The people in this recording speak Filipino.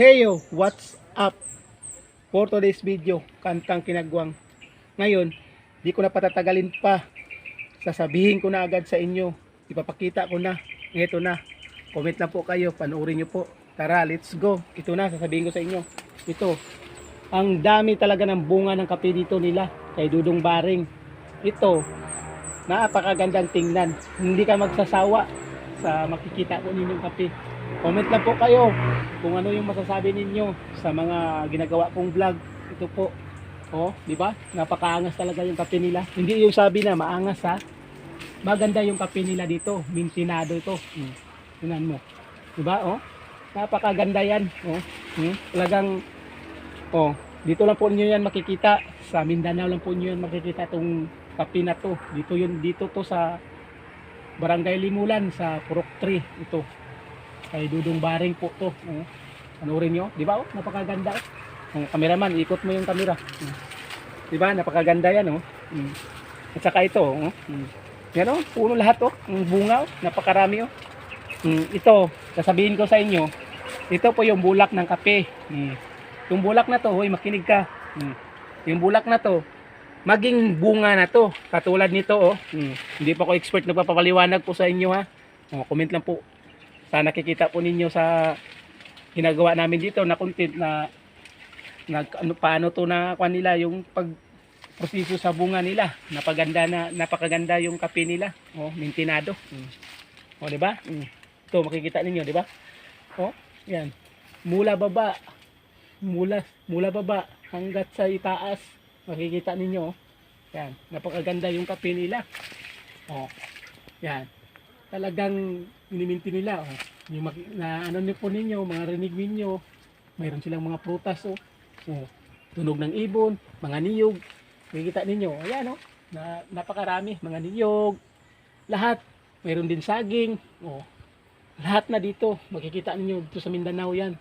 Heyo, what's up? For today's video, Kantang Kinagwang. Ngayon, di ko na patatagalin pa. Sasabihin ko na agad sa inyo. Ipapakita ko na. Ito na. Comment lang po kayo, panoorin nyo po. Tara, let's go. Ito na, sasabihin ko sa inyo. Ito, ang dami talaga ng bunga ng kape dito nila kay Dudong Baring. Ito, napakagandang tingnan. Hindi ka magsasawa sa makikita ko ninyong kape. Comment lang po kayo kung ano yung masasabi ninyo sa mga ginagawa kong vlog. Ito po. Oh, di ba? Napakaangas talaga yung kape nila. Hindi yung sabi na maangas ha. Maganda yung kape nila dito. Mintinado ito. Tingnan mo. Di ba? Oh. Napakaganda yan. Oh. Talagang dito lang po niyo yan makikita. Sa Mindanao lang po niyo yan makikita itong kape na to. Dito to sa Barangay Limulan sa Purok 3 ito. Kay Dudong Baring po to. Panoorin nyo, di ba? Napakaganda. Cameraman, ikot mo yung camera. Di ba? Napakaganda yan. At saka ito. Yan puno lahat. Ang bunga. Napakarami. Ito, sasabihin ko sa inyo, ito po yung bulak ng kape. Yung bulak na to, makinig ka. Yung bulak na to, maging bunga na to. Katulad nito. Hindi pa ako expert na papapaliwanag po sa inyo ha. Comment lang po. Sana nakikita po ninyo sa ginagawa namin dito na content na paano to na kanila yung pagproseso sa bunga nila. Napakaganda yung kape nila. Mintinado. Di ba? Ito makikita ninyo, di ba? Yan. Mula baba hanggat sa itaas. Makikita ninyo. Yan, napakaganda yung kape nila. Yan. Talagang iniminti nila. Yung ano po ninyo, mga rinig ninyo, mayroon silang mga prutas. Tunog ng ibon, mga niyog. Makikita ninyo. Ayan napakarami. Mga niyog. Lahat. Mayroon din saging. Lahat na dito. Makikita ninyo dito sa Mindanao yan.